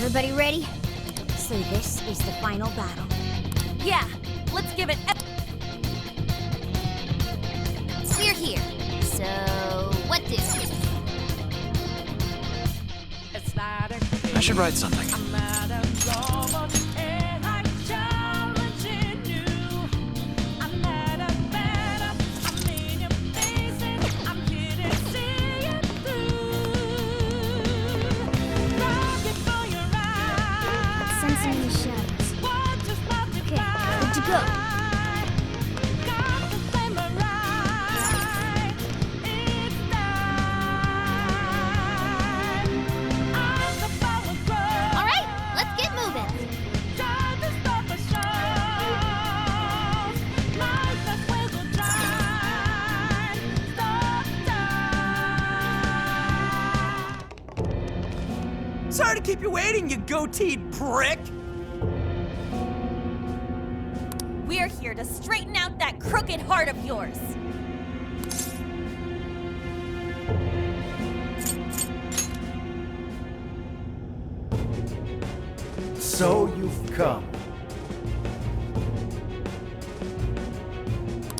Everybody ready? So this is the final battle. Yeah, let's give it. We're here. So, what do? I should write something. Sensing in the shadows. Okay, good to go. Sorry to keep you waiting, you goateed prick! We're here to straighten out that crooked heart of yours. So you've come.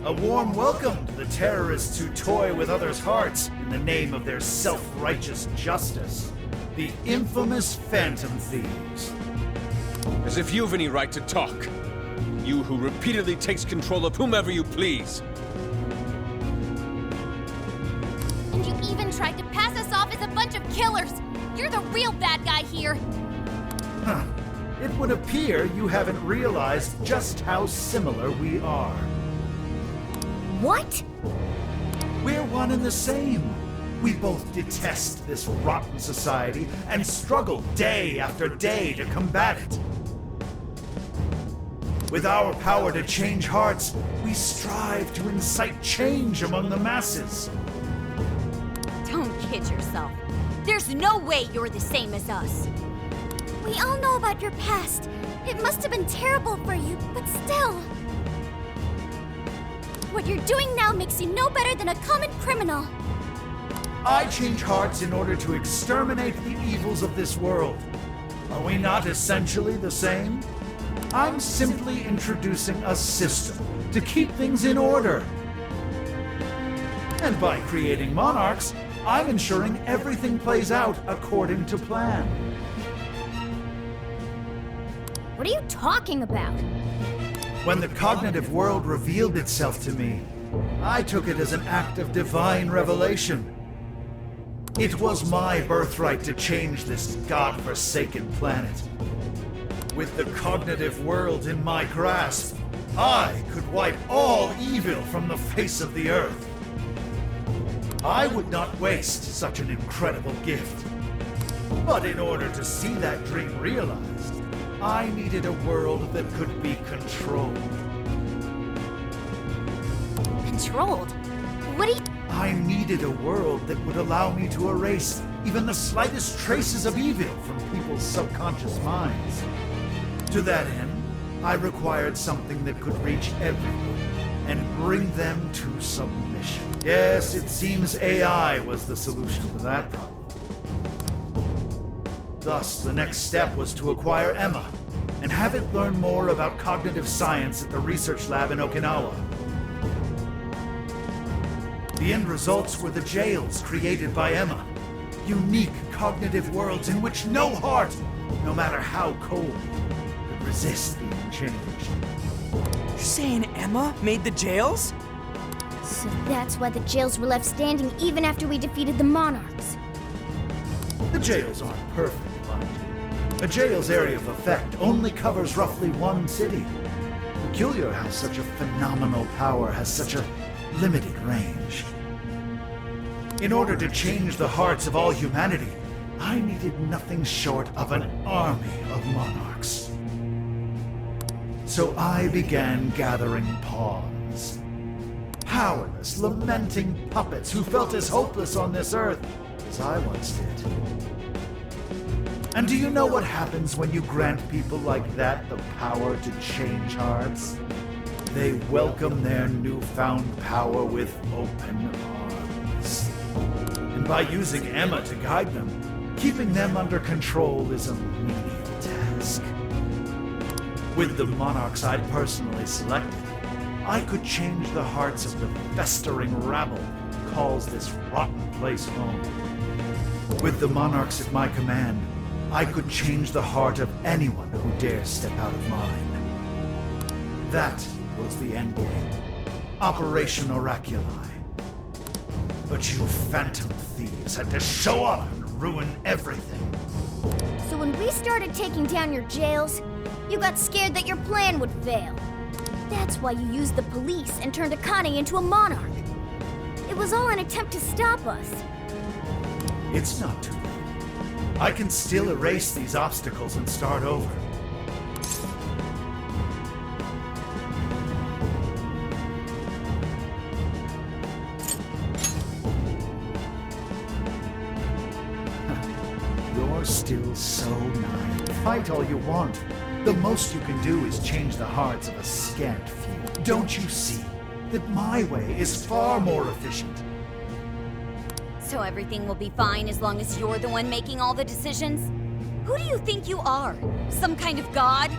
A warm welcome to the terrorists who toy with others' hearts in the name of their self-righteous justice. The infamous Phantom Thieves. As if you've any right to talk. You who repeatedly takes control of whomever you please. And you even tried to pass us off as a bunch of killers. You're the real bad guy here. Huh. It would appear you haven't realized just how similar we are. What? We're one and the same. We both detest this rotten society and struggle day after day to combat it. With our power to change hearts, we strive to incite change among the masses. Don't kid yourself. There's no way you're the same as us. We all know about your past. It must have been terrible for you, but still. What you're doing now makes you no better than a common criminal. I change hearts in order to exterminate the evils of this world. Are we not essentially the same? I'm simply introducing a system to keep things in order. And by creating monarchs, I'm ensuring everything plays out according to plan. What are you talking about? When the cognitive world revealed itself to me, I took it as an act of divine revelation. It was my birthright to change this godforsaken planet. With the cognitive world in my grasp, I could wipe all evil from the face of the earth. I would not waste such an incredible gift. But in order to see that dream realized, I needed a world that could be controlled. Controlled? What do you... I needed a world that would allow me to erase even the slightest traces of evil from people's subconscious minds. To that end, I required something that could reach everyone and bring them to submission. Yes, it seems AI was the solution to that problem. Thus, the next step was to acquire Emma and have it learn more about cognitive science at the research lab in Okinawa. The end results were the jails created by Emma. Unique cognitive worlds in which no heart, no matter how cold, could resist being changed. You're saying Emma made the jails? So that's why the jails were left standing even after we defeated the monarchs. The jails aren't perfect, mind you. A jail's area of effect only covers roughly one city. Peculiar how such a phenomenal power has such a limited range. In order to change the hearts of all humanity, I needed nothing short of an army of monarchs. So I began gathering pawns. Powerless, lamenting puppets who felt as hopeless on this earth as I once did. And do you know what happens when you grant people like that the power to change hearts? They welcome their newfound power with open arms. And by using Emma to guide them, Keeping them under control is a menial task. With the monarchs I'd personally selected, I could change the hearts of the festering rabble who calls this rotten place home. With the monarchs at my command, I could change the heart of anyone who dares step out of mine. That was the end game. Operation Oraculi. But you phantom thieves had to show up and ruin everything. So when we started taking down your jails, you got scared that your plan would fail. That's why you used the police and turned Akane into a monarch. It was all an attempt to stop us. It's not too late. I can still erase these obstacles and start over. You're still so naive. Fight all you want. The most you can do is change the hearts of a scant few. Don't you see that my way is far more efficient? So everything will be fine as long as you're the one making all the decisions? Who do you think you are? Some kind of god?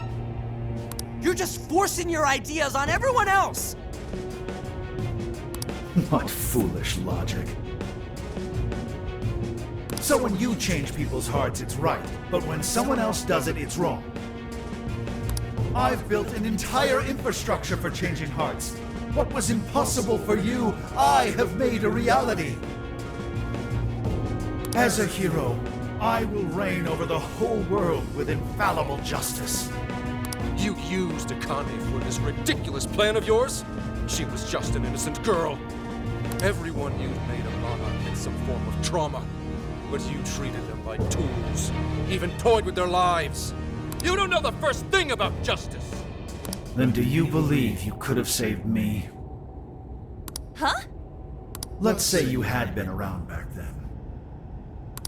You're just forcing your ideas on everyone else! What foolish logic. So when you change people's hearts, it's right. But when someone else does it, it's wrong. I've built an entire infrastructure for changing hearts. What was impossible for you, I have made a reality. As a hero, I will reign over the whole world with infallible justice. You used Akane for this ridiculous plan of yours? She was just an innocent girl. Everyone you made a monarch had some form of trauma. But you treated them like tools, even toyed with their lives. You don't know the first thing about justice! Then do you believe you could have saved me? Huh? Let's say you had been around back then.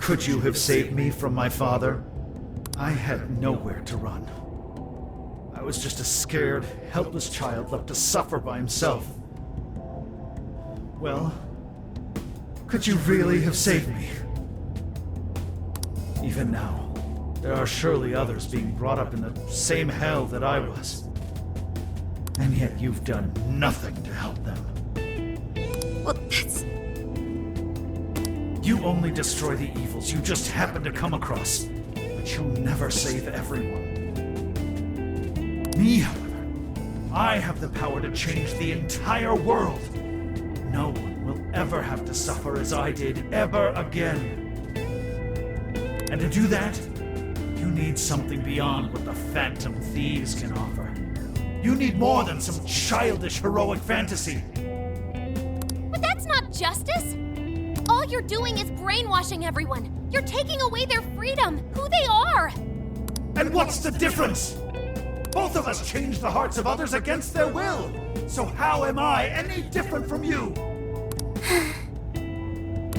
Could you have saved me from my father? I had nowhere to run. I was just a scared, helpless child left to suffer by himself. Well, could you really have saved me? Even now, there are surely others being brought up in the same hell that I was. And yet you've done nothing to help them. Well, that's... You only destroy the evils you just happen to come across, but you'll never save everyone. Me, however, I have the power to change the entire world. No one will ever have to suffer as I did ever again. And to do that, you need something beyond what the Phantom Thieves can offer. You need more than some childish heroic fantasy. But that's not justice! All you're doing is brainwashing everyone. You're taking away their freedom, who they are! And what's the difference? Both of us change the hearts of others against their will. So how am I any different from you?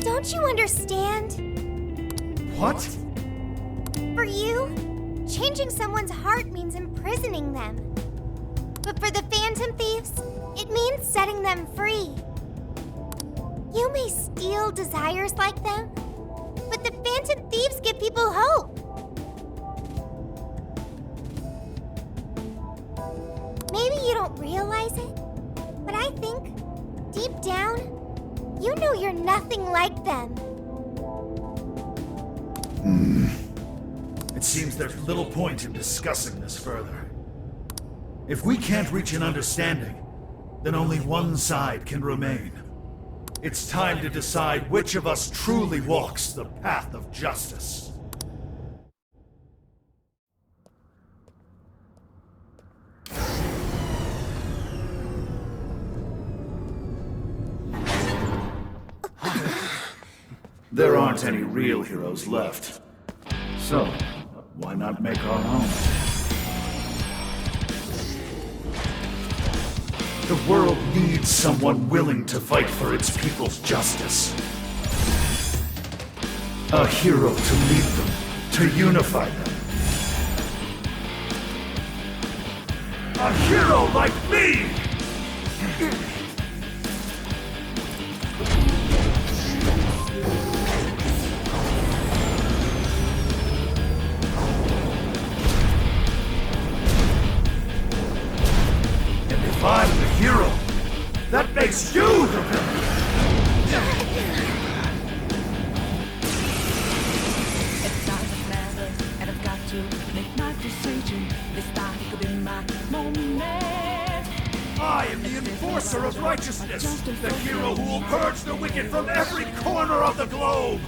Don't you understand? What? For you, changing someone's heart means imprisoning them. But for the Phantom Thieves, it means setting them free. You may steal desires like them, but the Phantom Thieves give people hope. Maybe you don't realize it, but I think, deep down, you know you're nothing like them. It seems there's little point in discussing this further. If we can't reach an understanding, then only one side can remain. It's time to decide which of us truly walks the path of justice. There aren't any real heroes left. So, why not make our own? The world needs someone willing to fight for its people's justice. A hero to lead them, to unify them. A hero like me! enforcer of righteousness, the hero who will purge the wicked from every corner of the globe.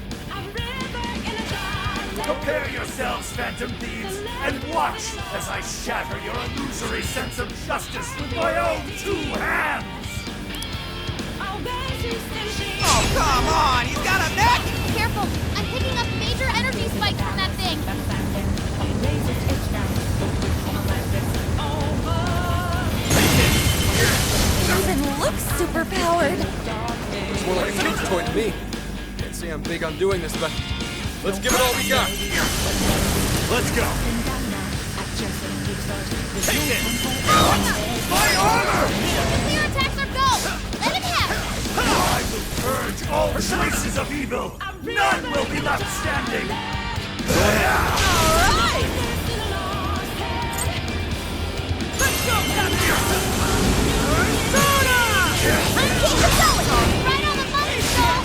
Prepare yourselves, Phantom Thieves, and watch as I shatter your illusory sense of justice with my own 2 hands! Oh, come on! He's got a neck! Careful! I'm picking up major energy spikes from that thing! Even looks superpowered. It's more like a kid's toy to me. Can't say I'm big on doing this, but let's give it all we got. Let's go! Take this! My armor! Clear attacks are go! Let him have it! I will purge all traces of evil! None will be left standing! I'm keeping going! Right on the money, Skull!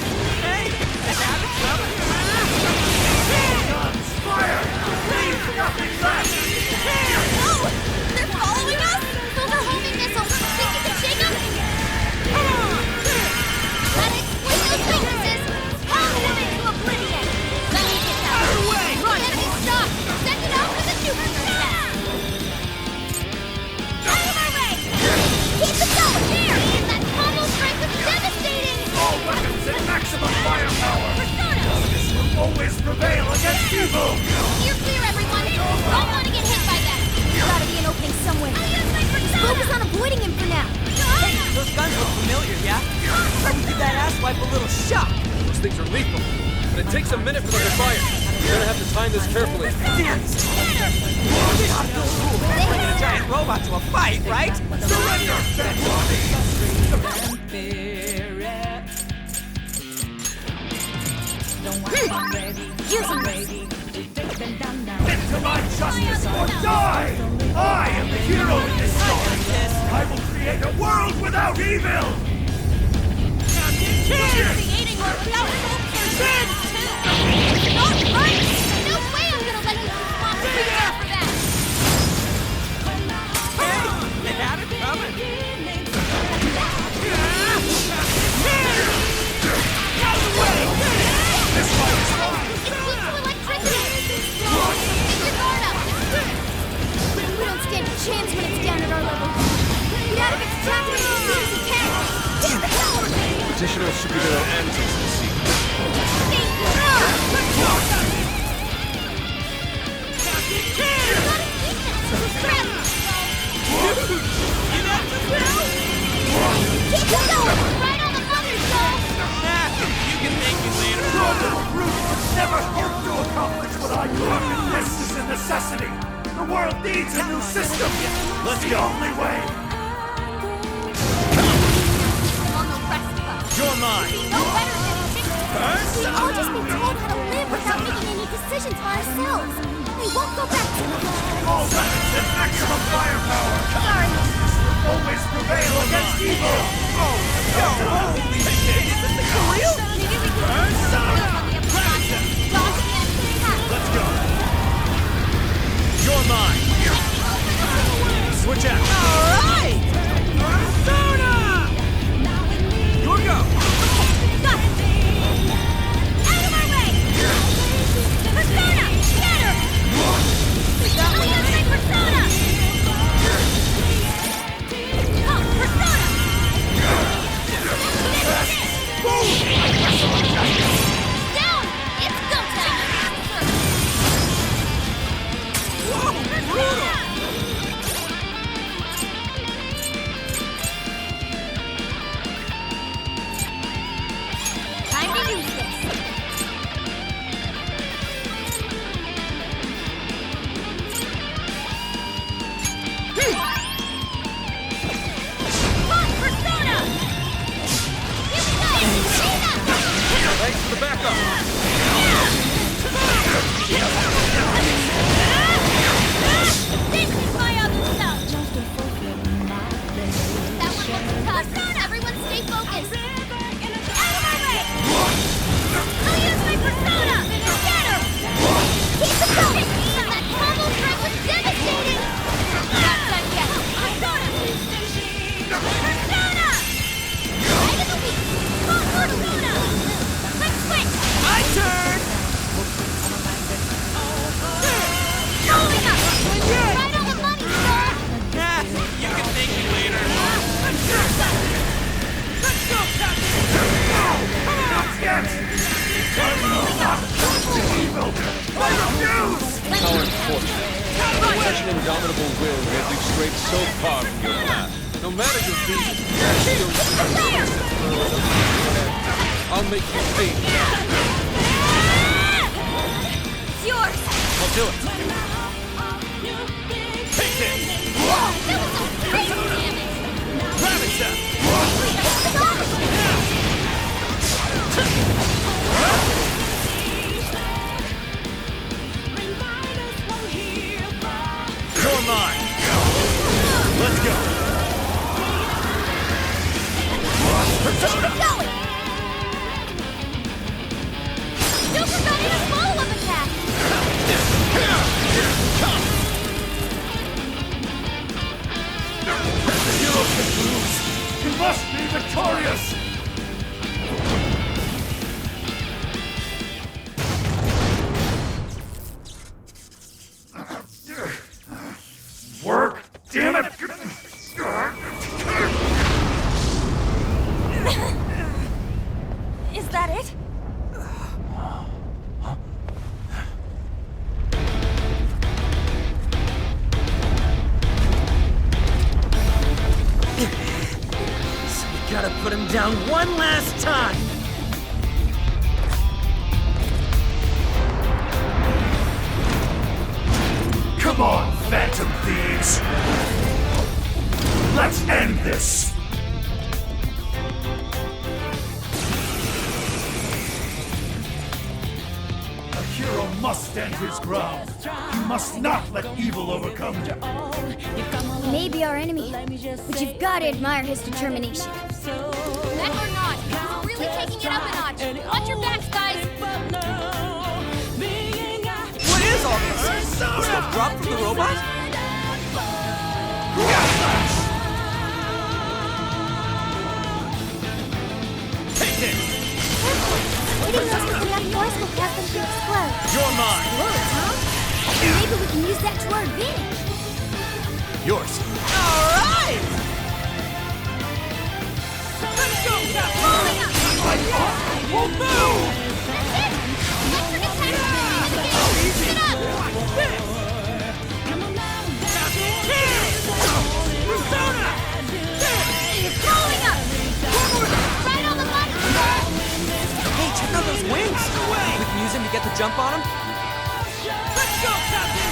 Guns, fire! Leave nothing left! No! They're following us? Those are homing missiles! Think you can shake them? Gotta exploit those weaknesses! Power them into oblivion! Let me get that! The enemy's stopped! Send it out for the super test! Out of my way! Keep it going! There! That combo strength is devastating! All weapons at maximum firepower! Persona! Justice will always prevail against evil! You're clear, everyone! Don't want to get hit by that! Gotta be an opening somewhere. Focus on avoiding him for now. Hey, those guns look familiar, yeah? Let me give that asswipe a little shock. Those things are lethal, but it takes a minute for them to fire. You're gonna have to time this carefully. Damn it! This not feels cool bringing a giant robot to a fight, right? Surrender! Use him. Into my justice or die! I am the hero in this story! I will create a world without evil! Creating or without Not right! No way I'm gonna let you respond to prepare for that! Hey, they had it coming. Out of the way! This one is mine! It's weak to electricity! Get your guard up! We don't stand a chance when it's down at our level. Get out of its traffic as soon as you can. Get the hell over here! Petitioners should be their antics this season. Keep it going! Right on the money, Skull! You can thank me later. Your little brute would never hope to accomplish what I do. This is a necessity. The world needs a new system. That's the only way. On the rest of us. You're mine. No better than we've all just been told how to live without making any decisions for ourselves. We won't go back to it. All weapons at maximum firepower. Sorry. Always prevail against evil. Holy shit, is this thing for real? Maybe we can focus on the upside. Dodge the enemy's attack. Let's go. You're mine. Switch out. All right. Persona. Your go. Got it. Out of my way. Persona, scatter. I'm gonna say Persona. Come, Persona. Stay How unfortunate. Such an indomitable will led you straight so far from your path. No matter your vision, I'll make you pay. It's yours! I'll do it. Take this! That was some crazy damage! Ravage them! You're mine! Let's go! Keep it going! Don't forget a follow-up attack! You can lose! You must be victorious! Work! Damn it! Is that it? So we gotta put him down one last time! Come on, Phantom Thieves! Let's end this! A hero must stand his ground. You must not let evil overcome him. He may be our enemy, but you've got to admire his determination. That or not, he's really taking it up a notch. Watch your backs, guys! What is all this? Stuff dropped from the robot? Take this! Hitting those with enough force will cause them to explode. You're mine! Explodes, huh? Maybe we can use that to our advantage. Yours. Alright! Let's go, Captain! We'll move! That's it! Electric attack! Keep it up! Persona! Following up! Right on the button! Hey, check out those wings! We can use him to get the jump on him? Let's go, Captain!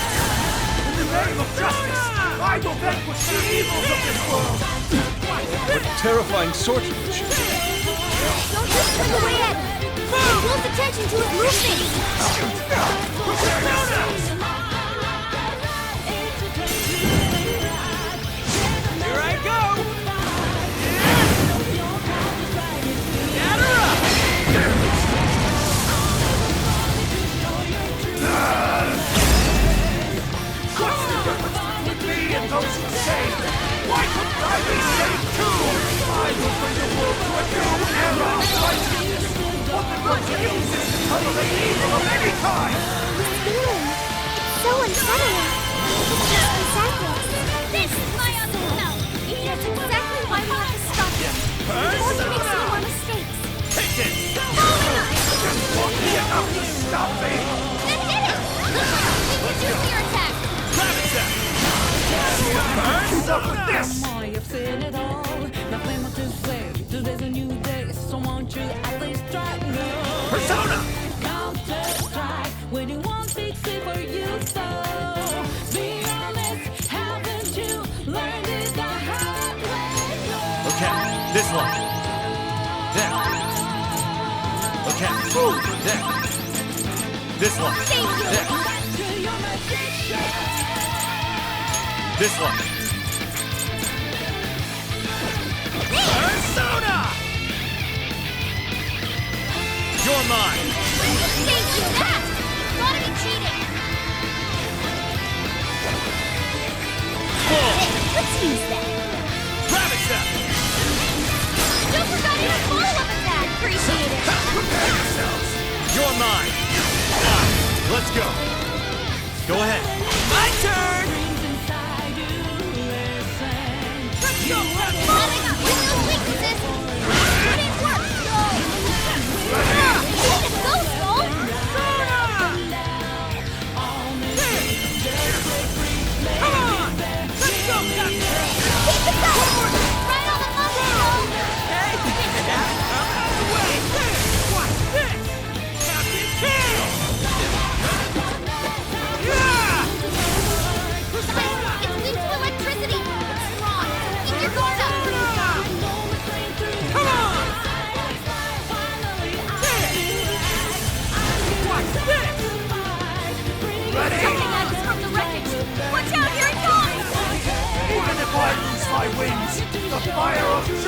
In the name of justice, I will vanquish the evils of this world! What terrifying swordsmanship. Don't just turn away at him. It pulls attention to his movement. Here I go! Get her up! What's the difference between me and those who say, why couldn't I be saved too? I will bring the world to a new era of righteousness. One that refuses to tolerate evil of any kind. This feeling, it's so unsettling. It's just exactly. This is my other self! That's exactly why we have to stop him. Before he makes any more mistakes. Take this! This won't be enough to stop me. Then hit it! Introduce your attack! Ravage them! Who's up with this? I've seen it all. Nothing more to say. Today's a new day, so won't you at least try? No. Persona! Counter strike when you want fix it for you. So be honest, haven't you learned it the hard way? No. Okay, this line. There. Okay, there. This line. Thank you! There. Back to your magician. This line. Persona! You're mine. Thank you! That! Gotta be cheating! Full. Let's use that! Ravage them! Don't forget your follow-up attack! Appreciate it! Prepare yourselves. You're mine. Let's go. Go ahead. My turn! Inside you, listen. Let's go, Captain! Coming up with those weaknesses! Put in work! Go! Way to go, Skull!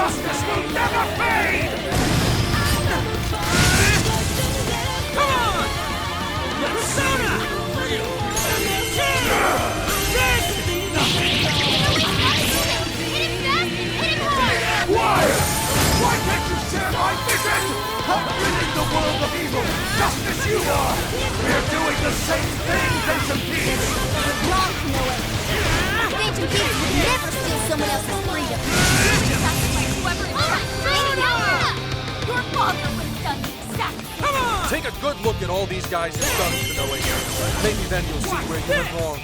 Justice will never fade! Come on! Persona! Why? Why can't you share my vision? I'm ridding the world of evil, just as you are! We're doing the same thing, Phantom Thieves! Wrong, Konoe. Phantom Thieves would never steal someone else's freedom. Your father would have done the exact same. Take a good look at all these guys' sons, Konoe. Maybe then you'll see where you went wrong.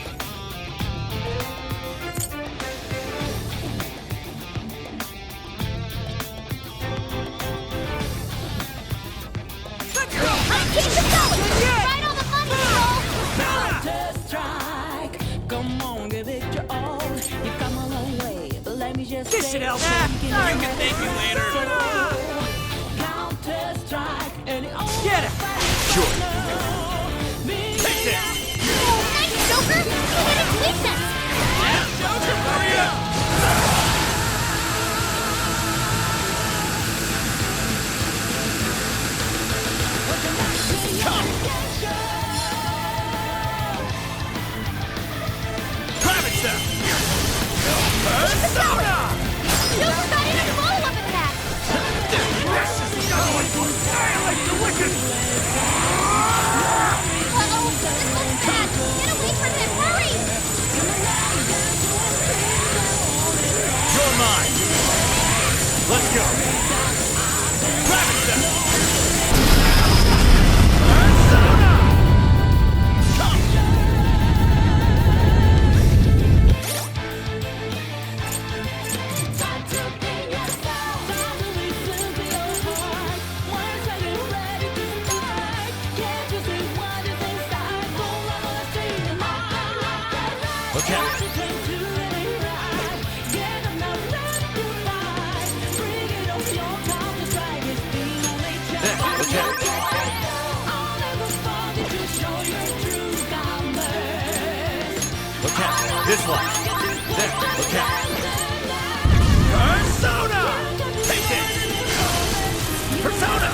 Keep it going! Right on the money, Cole! Counter-strike. Come on, give it your all. You've come a long way. Let me just This say should help. something. You can thank me later. Counter-strike. And it all Get it. Sure. Take this. Thanks, Joker! You hit its weakness! Joker, hurry up. Persona! Joker got in a follow-up attack! This is going to annihilate the wicked! Uh-oh! This looks bad! Get away from him! Hurry! You're mine. Let's go. Persona! This one. There, look out. Persona! Take it! Persona!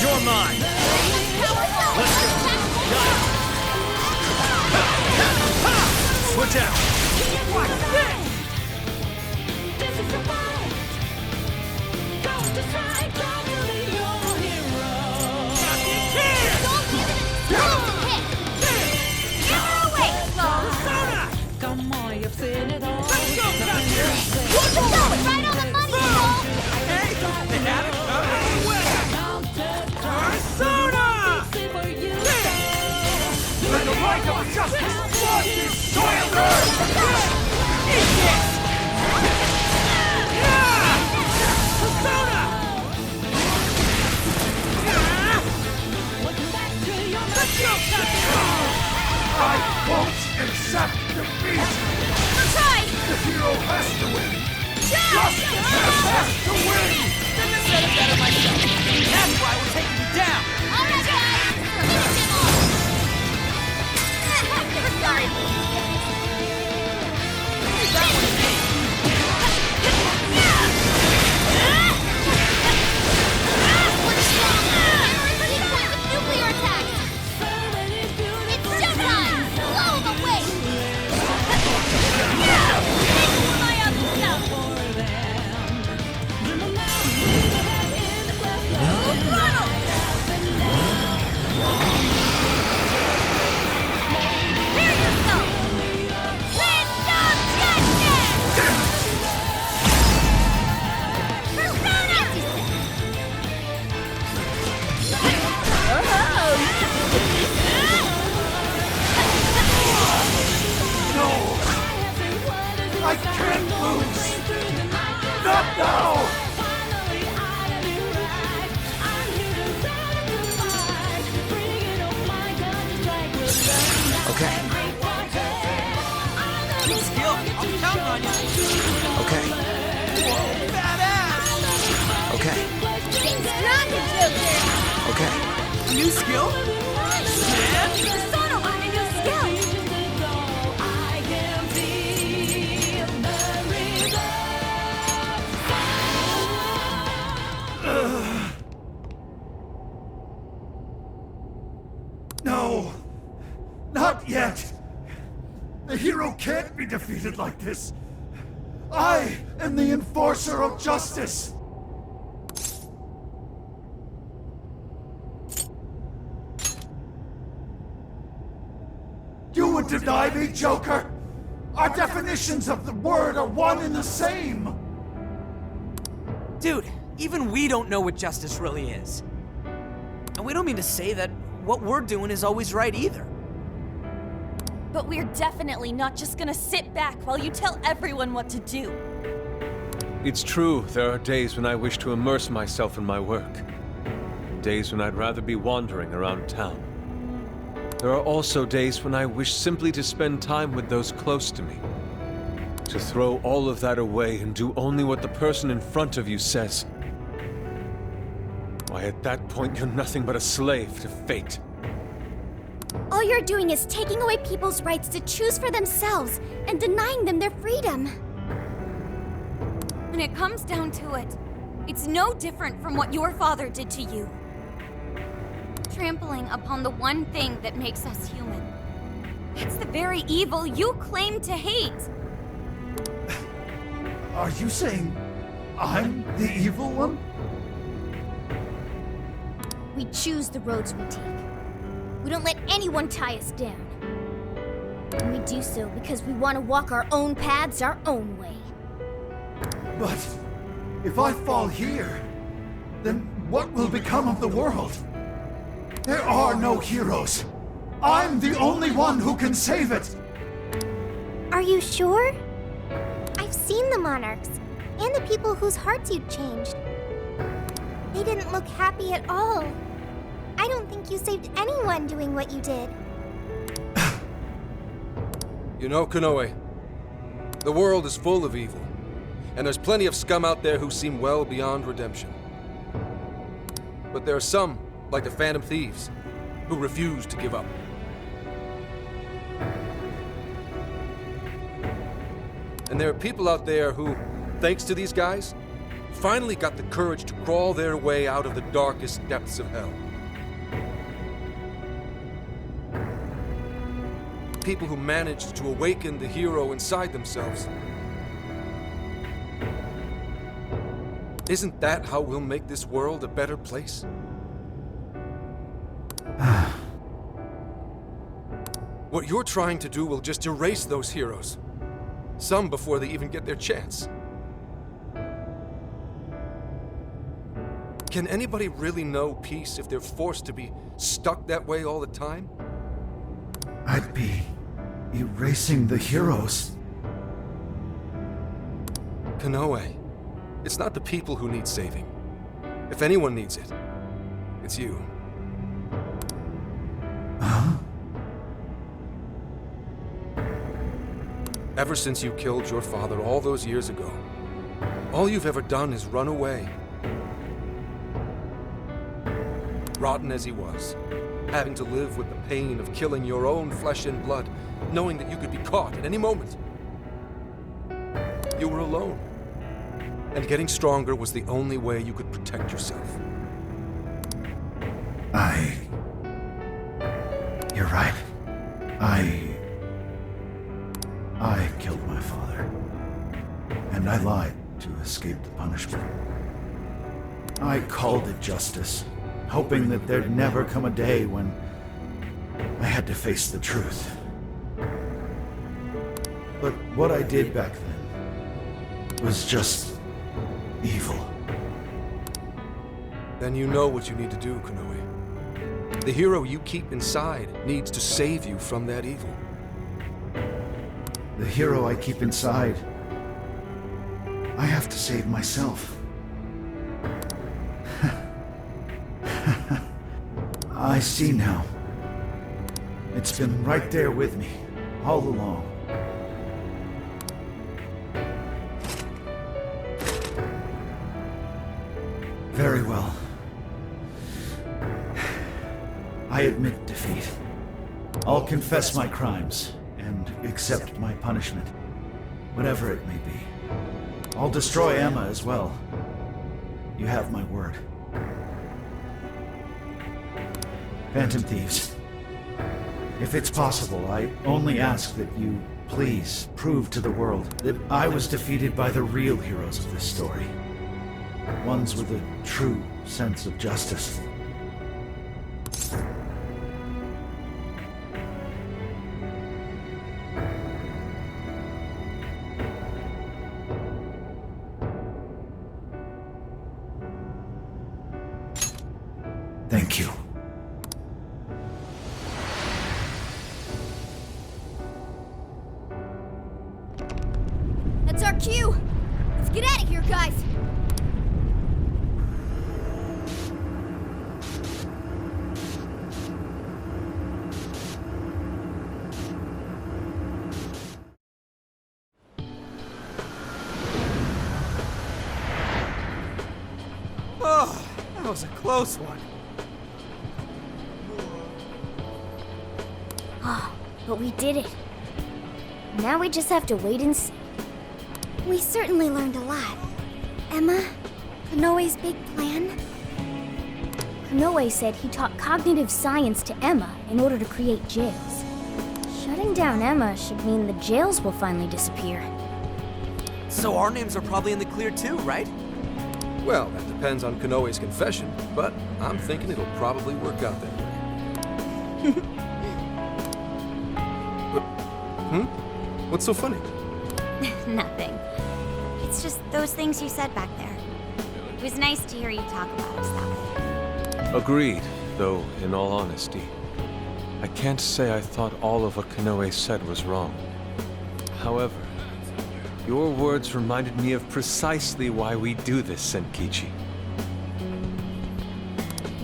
You're mine! Let's go! Got it! Switch out! What's this? This is a fight. Counter-strike, totally your hero. Come on, you've seen it all. Keep it going! Right on the money, Cole! Hey! They had it! Persona! Let the light of justice flood this soiled earth! Eat this! Persona! Let's go! I won't accept defeat! Try! The hero has to win! Justice has to win! Couldn't have said it better myself. That's why we're taking you down. All right, guys! Finish him off! We're sorry. That was me. What's wrong? Keep going with nuclear attacks! It's showtime! Blow them away! My other stuff! Prepare yourself! Land of justice! Persona! No! I can't lose! Not now! Okay. Good skill. I'll be counting on you. Okay. Whoa, badass! Okay. Okay. New skill? Man! Persona learned a new skill. No! Not yet! The hero can't be defeated like this! I am the enforcer of justice! You would deny me, Joker? Our definitions of the word are one and the same! Dude, even we don't know what justice really is. And we don't mean to say that what we're doing is always right either. But we're definitely not just gonna sit back while you tell everyone what to do. It's true, there are days when I wish to immerse myself in my work. Days when I'd rather be wandering around town. There are also days when I wish simply to spend time with those close to me. To throw all of that away and do only what the person in front of you says. Why, at that point, you're nothing but a slave to fate. All you're doing is taking away people's rights to choose for themselves and denying them their freedom. When it comes down to it, it's no different from what your father did to you. Trampling upon the one thing that makes us human. It's the very evil you claim to hate. Are you saying I'm the evil one? We choose the roads we take. We don't let anyone tie us down. And we do so because we want to walk our own paths our own way. But if I fall here, then what will become of the world? There are no heroes. I'm the only one who can save it. Are you sure? I've seen the monarchs, and the people whose hearts you'd changed. They didn't look happy at all. I don't think you saved anyone doing what you did. You know, Konoe, the world is full of evil, and there's plenty of scum out there who seem well beyond redemption. But there are some, like the Phantom Thieves, who refuse to give up. And there are people out there who, thanks to these guys, finally got the courage to crawl their way out of the darkest depths of hell. People who managed to awaken the hero inside themselves. Isn't that how we'll make this world a better place? What you're trying to do will just erase those heroes. Some before they even get their chance. Can anybody really know peace if they're forced to be stuck that way all the time? I'd be erasing the heroes. Konoe, it's not the people who need saving. If anyone needs it, it's you. Huh? Ever since you killed your father all those years ago, all you've ever done is run away. Rotten as he was, having to live with the pain of killing your own flesh and blood, knowing that you could be caught at any moment. You were alone, and getting stronger was the only way you could protect yourself. You're right. I killed my father. And I lied to escape the punishment. I called it justice, hoping that there'd never come a day when I had to face the truth. But what I did back then was just evil. Then you know what you need to do, Konoe. The hero you keep inside needs to save you from that evil. The hero I keep inside, I have to save myself. I see now. It's been right there with me, all along. Very well. I admit defeat. I'll confess my crimes and accept my punishment, whatever it may be. I'll destroy Emma as well. You have my word. Phantom Thieves, If it's possible, I only ask that you please prove to the world that I was defeated by the real heroes of this story. Ones with a true sense of justice. Thank you. That's our cue! Let's get out of here, guys! Oh, that was a close one. But we did it. Now we just have to wait and see. We certainly learned a lot. Emma, Konoe's big plan? Konoe said he taught cognitive science to Emma in order to create jails. Shutting down Emma should mean the jails will finally disappear. So our names are probably in the clear too, right? Well, that depends on Konoe's confession, but I'm thinking it'll probably work out that way. What's so funny? Nothing. It's just those things you said back there. It was nice to hear you talk about us that way. Agreed, though, in all honesty, I can't say I thought all of what Konoe said was wrong. However, your words reminded me of precisely why we do this, Senkichi.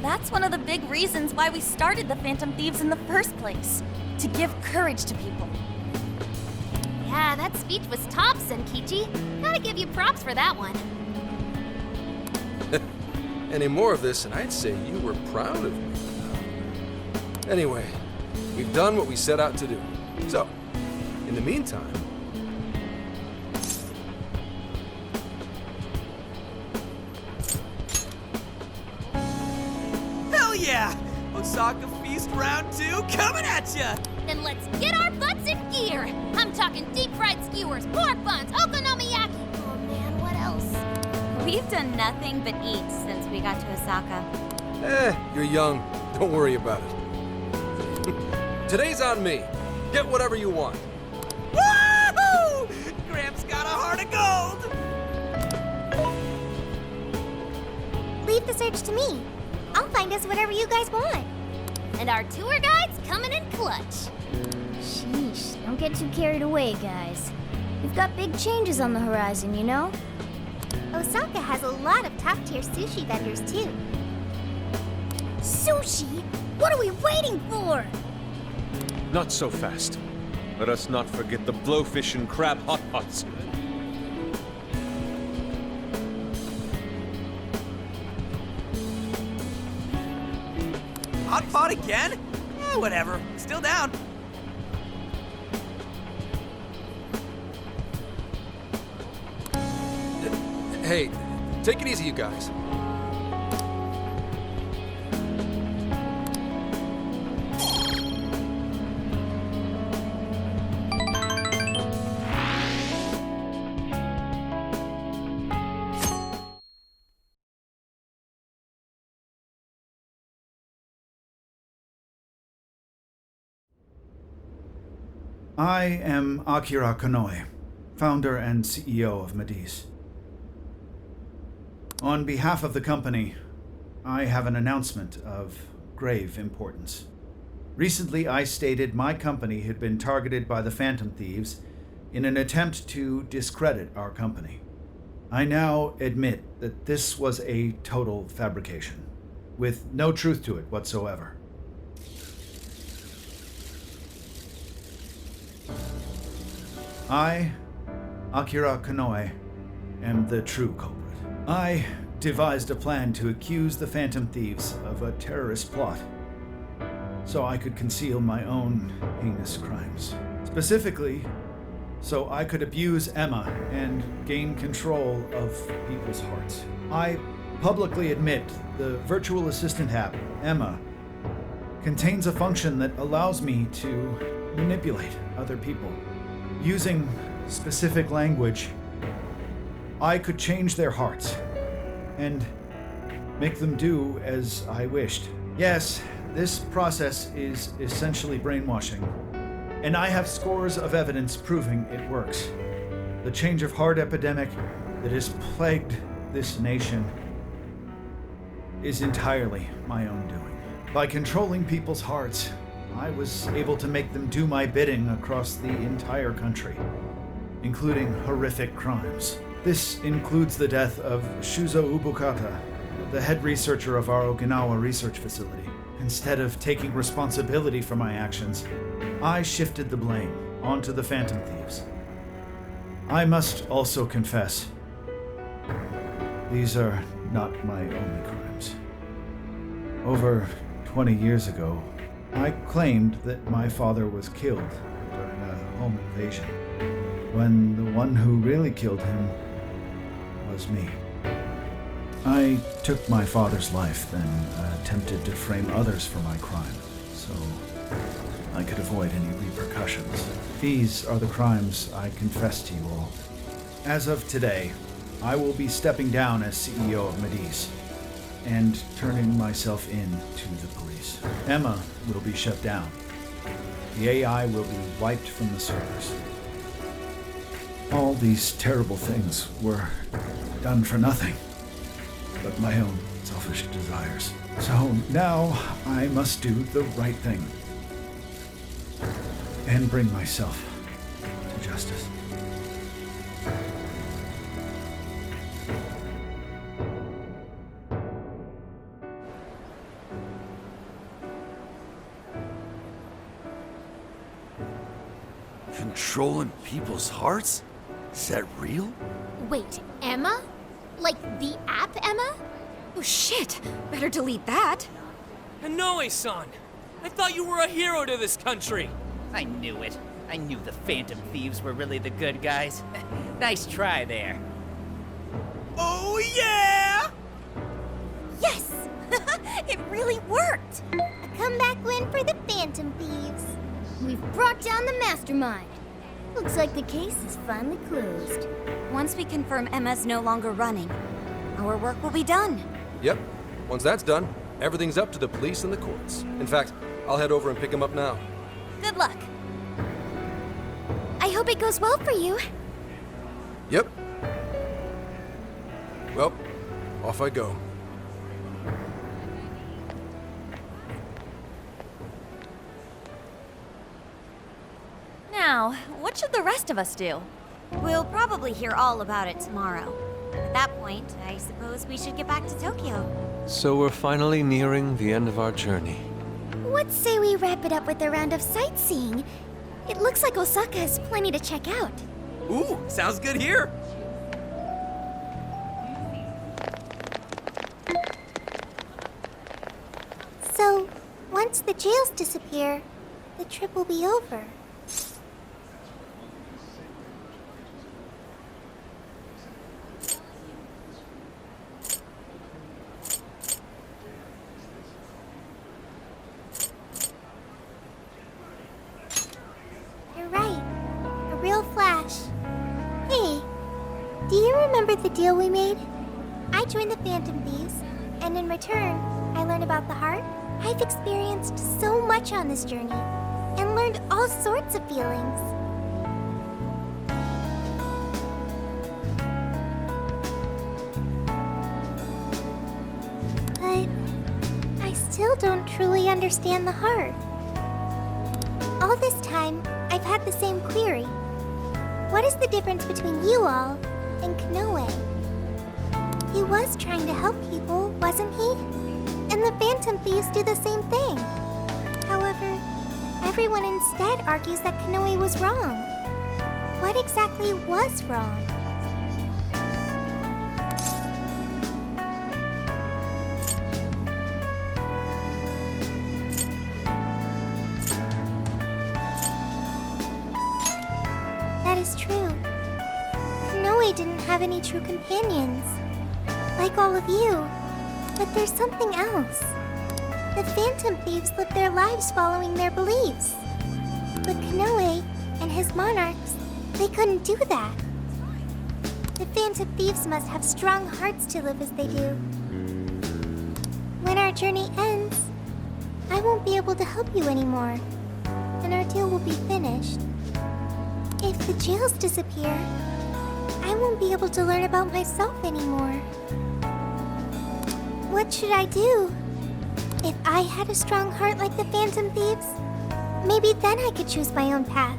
That's one of the big reasons why we started the Phantom Thieves in the first place. To give courage to people. Yeah, that speech was top, Senkichi. Gotta give you props for that one. Any more of this, and I'd say you were proud of me. Anyway, we've done what we set out to do. So, in the meantime... Hell yeah! Osaka Feast Round 2 coming at ya! Then let's get our butts in gear. I'm talking deep fried skewers, pork buns, okonomiyaki. Oh man, what else? We've done nothing but eat since we got to Osaka. You're young. Don't worry about it. Today's on me. Get whatever you want. Woohoo! Gramps got a heart of gold! Leave the search to me. I'll find us whatever you guys want. And our tour guide's coming in clutch. Sheesh, don't get too carried away, guys. We've got big changes on the horizon, you know? Osaka has a lot of top-tier sushi vendors, too. Sushi? What are we waiting for? Not so fast. Let us not forget the blowfish and crab hot pots. Hot pot again? Whatever. Still down. Hey, take it easy, you guys. I am Akira Konoe, founder and CEO of Mediz. On behalf of the company, I have an announcement of grave importance. Recently, I stated my company had been targeted by the Phantom Thieves in an attempt to discredit our company. I now admit that this was a total fabrication, with no truth to it whatsoever. I, Akira Konoe, am the true culprit. I devised a plan to accuse the Phantom Thieves of a terrorist plot, so I could conceal my own heinous crimes. Specifically, so I could abuse Emma and gain control of people's hearts. I publicly admit the virtual assistant app, Emma, contains a function that allows me to manipulate other people. Using specific language, I could change their hearts and make them do as I wished. Yes, this process is essentially brainwashing, and I have scores of evidence proving it works. The change of heart epidemic that has plagued this nation is entirely my own doing. By controlling people's hearts, I was able to make them do my bidding across the entire country, including horrific crimes. This includes the death of Shuzo Ubukata, the head researcher of our Okinawa research facility. Instead of taking responsibility for my actions, I shifted the blame onto the Phantom Thieves. I must also confess, these are not my only crimes. Over 20 years ago, I claimed that my father was killed during a home invasion, when the one who really killed him was me. I took my father's life, then attempted to frame others for my crime, so I could avoid any repercussions. These are the crimes I confess to you all. As of today, I will be stepping down as CEO of Mediz and turning myself in to the police. Emma will be shut down. The AI will be wiped from the servers. All these terrible things were done for nothing but my own selfish desires. So now I must do the right thing and bring myself to justice. Controlling people's hearts? Is that real? Wait, Emma? Like the app Emma? Oh shit! Better delete that. Konoe-san! I thought you were a hero to this country! I knew it. I knew the Phantom Thieves were really the good guys. Nice try there. Oh yeah! Yes! It really worked! A comeback win for the Phantom Thieves. We've brought down the mastermind. Looks like the case is finally closed. Once we confirm Emma's no longer running, our work will be done. Yep. Once that's done, everything's up to the police and the courts. In fact, I'll head over and pick him up now. Good luck. I hope it goes well for you. Yep. Well, off I go. Now, what should the rest of us do? We'll probably hear all about it tomorrow. At that point, I suppose we should get back to Tokyo. So we're finally nearing the end of our journey. What say we wrap it up with a round of sightseeing? It looks like Osaka has plenty to check out. Ooh, sounds good here! So, once the jails disappear, the trip will be over. You're right. A real flash. Hey, do you remember the deal we made? I joined the Phantom Thieves, and in return, I learned about the heart. I've experienced so much on this journey, and learned all sorts of feelings. But I still don't truly understand the heart. All this time, I've had the same query. What is the difference between you all and Konoe? He was trying to help people, wasn't he? And the Phantom Thieves do the same thing. However, everyone instead argues that Konoe was wrong. What exactly was wrong? That is true. Konoe didn't have any true companions. Like all of you. But there's something else. The Phantom Thieves live their lives following their beliefs. But Konoe and his monarchs, they couldn't do that. The Phantom Thieves must have strong hearts to live as they do. When our journey ends, I won't be able to help you anymore, and our deal will be finished. If the jails disappear, I won't be able to learn about myself anymore. What should I do? If I had a strong heart like the Phantom Thieves, maybe then I could choose my own path.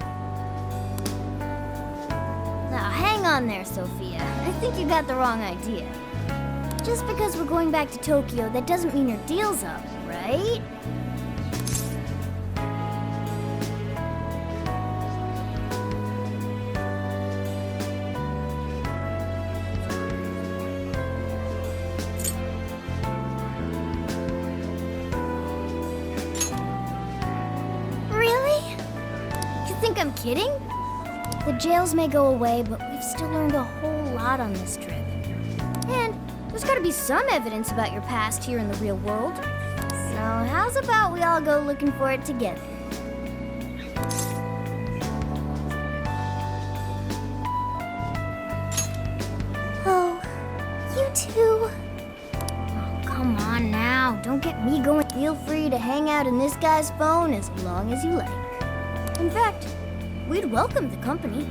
Now, hang on there, Sophia. I think you got the wrong idea. Just because we're going back to Tokyo, that doesn't mean your deal's up, right? Really? You think I'm kidding? The jails may go away, but we've still learned a whole lot on this trip. And there's gotta be some evidence about your past here in the real world. So how's about we all go looking for it together? Oh, you two. Oh, come on now. Don't get me going. Feel free to hang out in this guy's phone as long as you like. In fact, we'd welcome the company.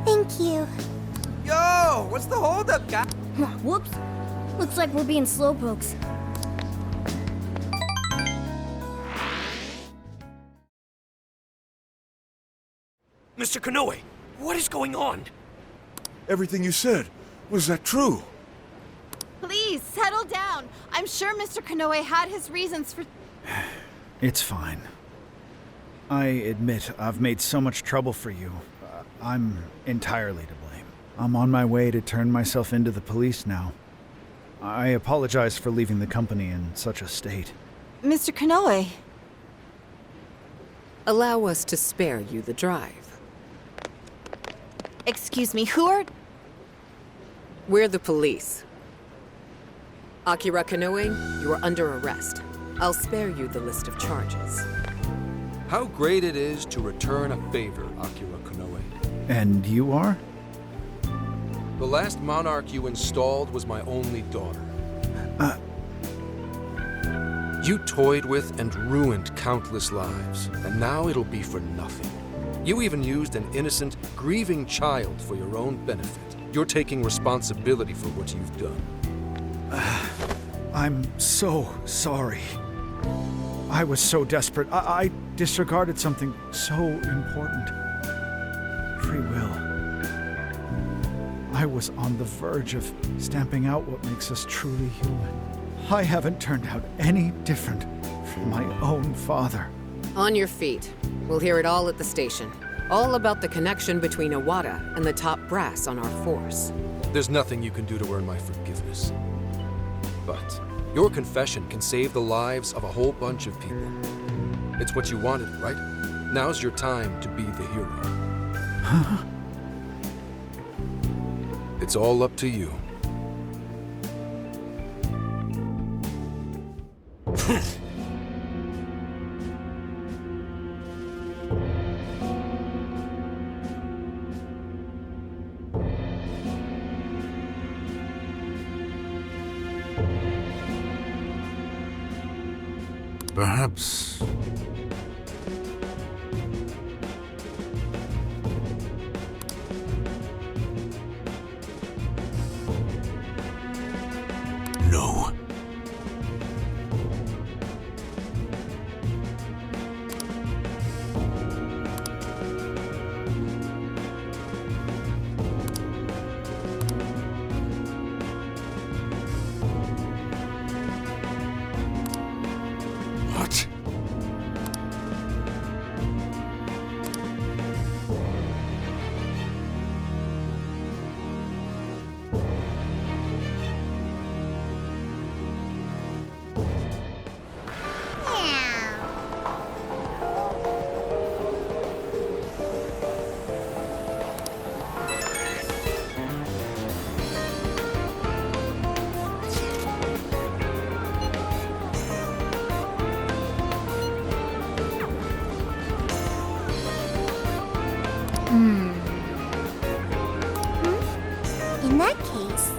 Thank you. Yo, what's the holdup, guy? Whoops. Looks like we're being slowpokes. Mr. Konoe, what is going on? Everything you said, was that true? Please, settle down. I'm sure Mr. Konoe had his reasons for... It's fine. I admit I've made so much trouble for you. I'm entirely to blame. I'm on my way to turn myself into the police now. I apologize for leaving the company in such a state. Mr. Konoe. Allow us to spare you the drive. Excuse me, who are... We're the police. Akira Konoe, you are under arrest. I'll spare you the list of charges. How great it is to return a favor, Akira Konoe. And you are? The last monarch you installed was my only daughter. You toyed with and ruined countless lives, and now it'll be for nothing. You even used an innocent, grieving child for your own benefit. You're taking responsibility for what you've done. I'm so sorry. I was so desperate. I disregarded something so important. Free will. I was on the verge of stamping out what makes us truly human. I haven't turned out any different from my own father. On your feet. We'll hear it all at the station. All about the connection between Iwata and the top brass on our force. There's nothing you can do to earn my forgiveness. But your confession can save the lives of a whole bunch of people. It's what you wanted, right? Now's your time to be the hero. Huh? It's all up to you. Perhaps... No. What? In that case...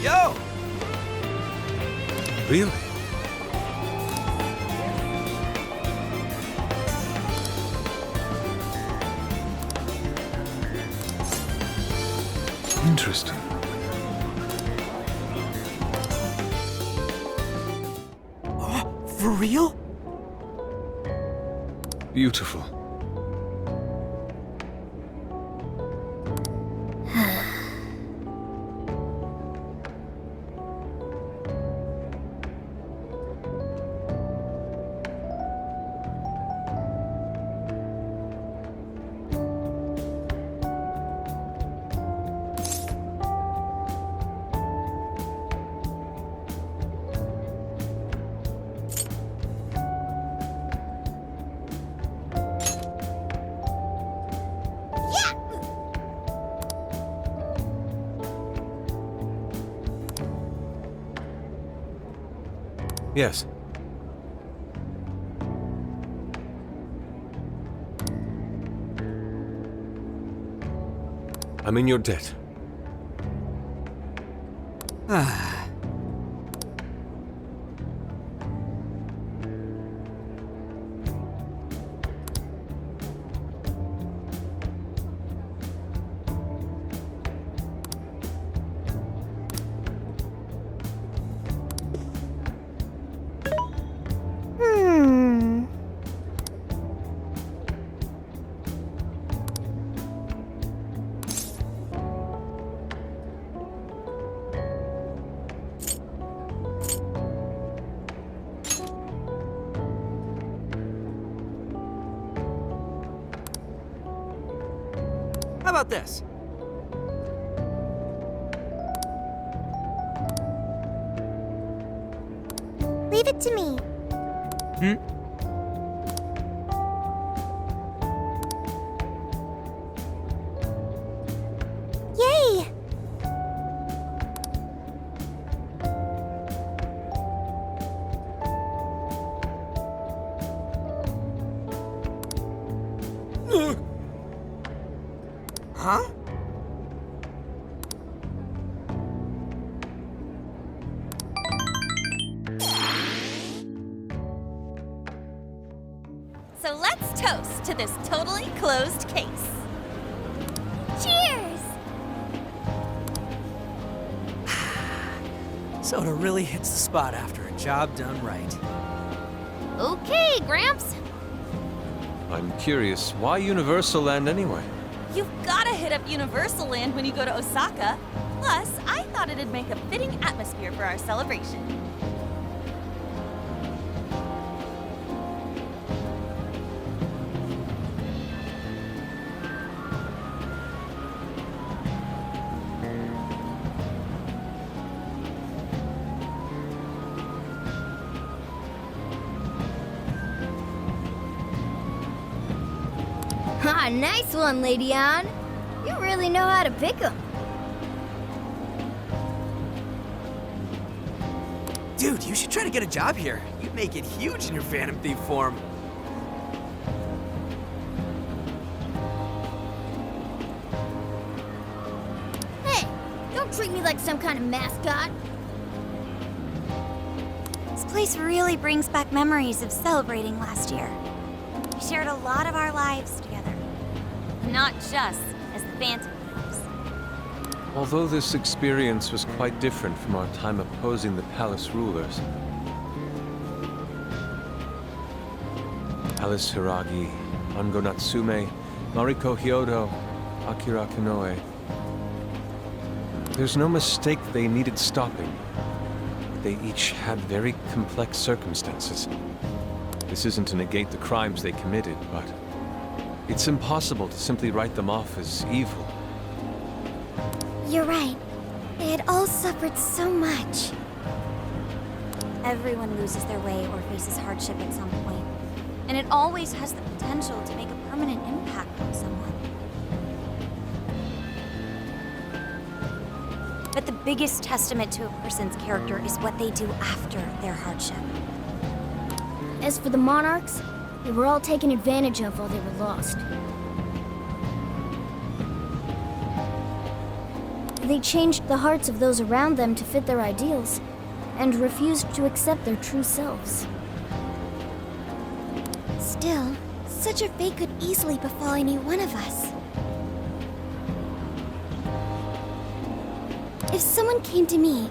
Yo! Really? Interesting. For real? Beautiful. Yes. I'm in your debt. How about this? Leave it to me. Yay! Huh? So let's toast to this totally closed case. Cheers! Soda really hits the spot after a job done right. Okay, Gramps. I'm curious, why Universal Land anyway? You've gotta hit up Universal Land when you go to Osaka. Plus, I thought it'd make a fitting atmosphere for our celebration. Ah, nice one, Lady Ann. You really know how to pick 'em. Dude, you should try to get a job here. You'd make it huge in your Phantom Thief form. Hey, don't treat me like some kind of mascot. This place really brings back memories of celebrating last year. We shared a lot of our lives together. Not just as the Phantom Thieves. Although this experience was quite different from our time opposing the palace rulers, Alice Hiragi, Ango Natsume, Mariko Hyodo, Akira Konoe. There's no mistake they needed stopping. They each had very complex circumstances. This isn't to negate the crimes they committed, but it's impossible to simply write them off as evil. You're right. They had all suffered so much. Everyone loses their way or faces hardship at some point, and it always has the potential to make a permanent impact on someone. But the biggest testament to a person's character is what they do after their hardship. As for the monarchs, they were all taken advantage of while they were lost. They changed the hearts of those around them to fit their ideals, and refused to accept their true selves. Still, such a fate could easily befall any one of us. If someone came to me,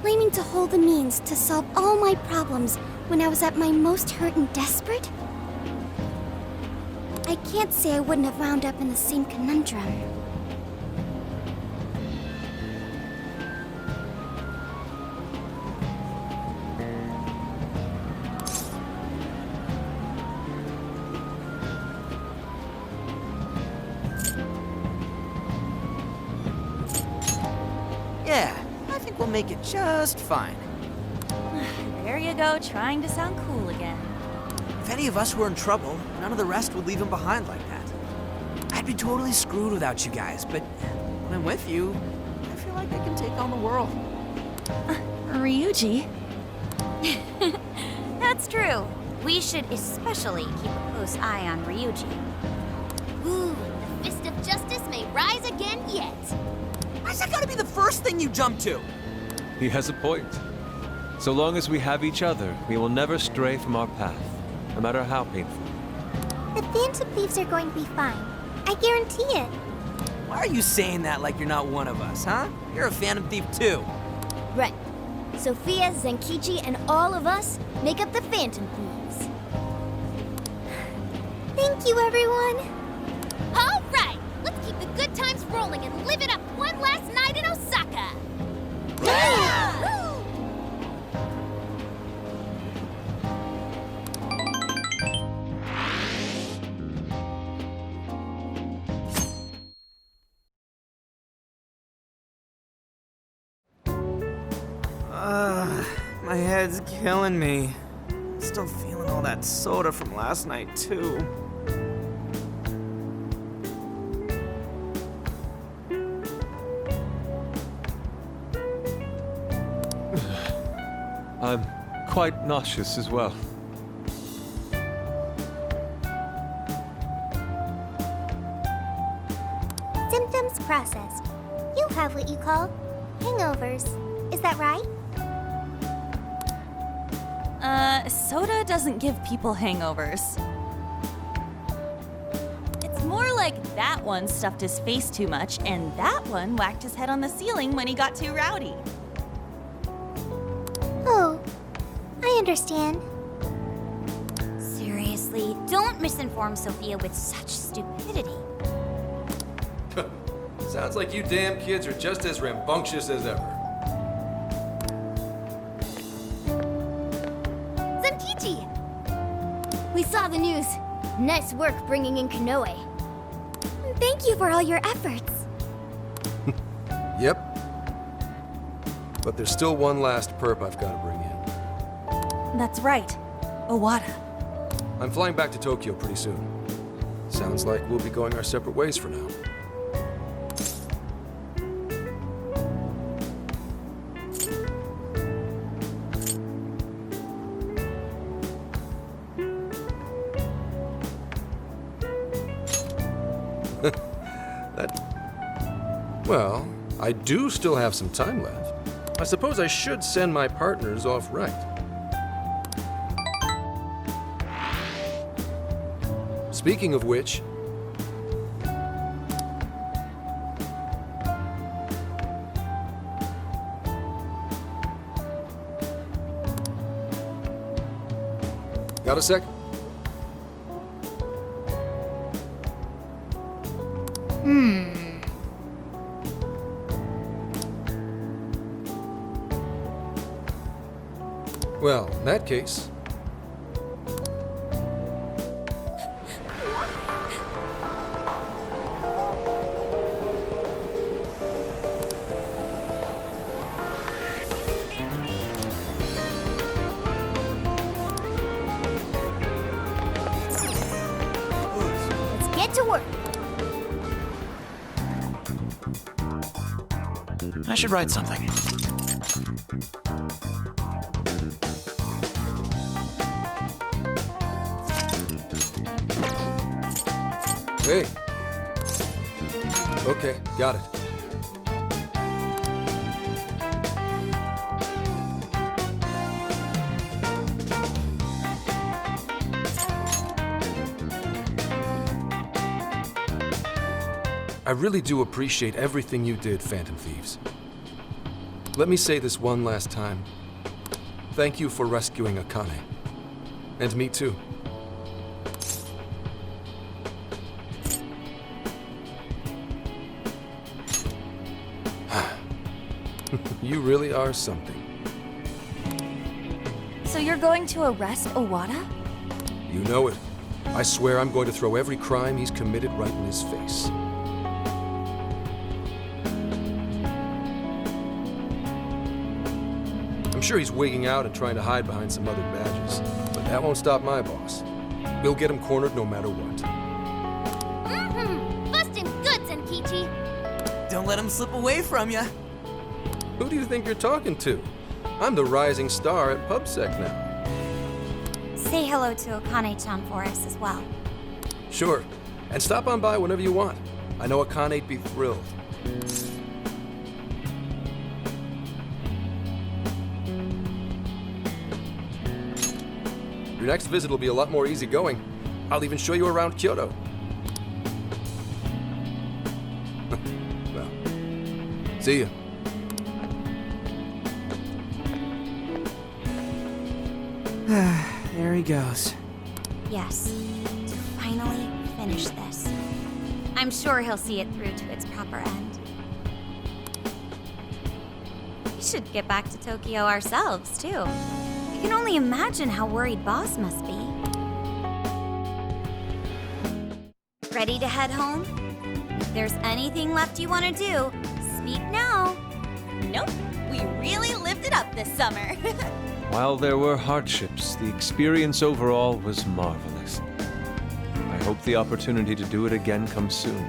claiming to hold the means to solve all my problems when I was at my most hurt and desperate, I can't say I wouldn't have wound up in the same conundrum. Yeah, I think we'll make it just fine. There you go, trying to sound cool again. If any of us were in trouble, none of the rest would leave him behind like that. I'd be totally screwed without you guys, but when I'm with you, I feel like I can take on the world. Ryuji? That's true. We should especially keep a close eye on Ryuji. Ooh, the fist of justice may rise again yet. Why's that gotta be the first thing you jump to? He has a point. So long as we have each other, we will never stray from our path, no matter how painful. The Phantom Thieves are going to be fine. I guarantee it. Why are you saying that like you're not one of us, huh? You're a Phantom Thief too. Right. Sophia, Zenkichi, and all of us make up the Phantom Thieves. Thank you, everyone. All right, let's keep the good times rolling and live it up one last night in Osaka. Yeah! My head's killing me. Still feeling all that soda from last night, too. I'm quite nauseous as well. Symptoms processed. You have what you call hangovers. Is that right? Soda doesn't give people hangovers. It's more like that one stuffed his face too much, and that one whacked his head on the ceiling when he got too rowdy. Oh, I understand. Seriously, don't misinform Sophia with such stupidity. Sounds like you damn kids are just as rambunctious as ever. Zenkichi! We saw the news. Nice work bringing in Konoe. Thank you for all your efforts. Yep. But there's still one last perp I've got to bring in. That's right. Owada. I'm flying back to Tokyo pretty soon. Sounds like we'll be going our separate ways for now. Well, I do still have some time left. I suppose I should send my partners off right. Speaking of which... Got a sec? Well, in that case... Let's get to work. I should write something. Hey. Okay, got it. I really do appreciate everything you did, Phantom Thieves. Let me say this one last time. Thank you for rescuing Akane. And me too. You really are something. So you're going to arrest Owada? You know it. I swear I'm going to throw every crime he's committed right in his face. I'm sure he's wigging out and trying to hide behind some other badges, but that won't stop my boss. We'll get him cornered no matter what. Busting goods, Enkichi. Don't let him slip away from you. Who do you think you're talking to? I'm the rising star at PubSec now. Say hello to Akane-chan for us as well. Sure, and stop on by whenever you want. I know Akane'd be thrilled. Your next visit will be a lot more easygoing. I'll even show you around Kyoto. Well, see ya. There he goes. Yes, to finally finish this. I'm sure he'll see it through to its proper end. We should get back to Tokyo ourselves, too. I can only imagine how worried Boss must be. Ready to head home? If there's anything left you want to do, speak now. Nope. We really lived it up this summer. While there were hardships, the experience overall was marvelous. I hope the opportunity to do it again comes soon.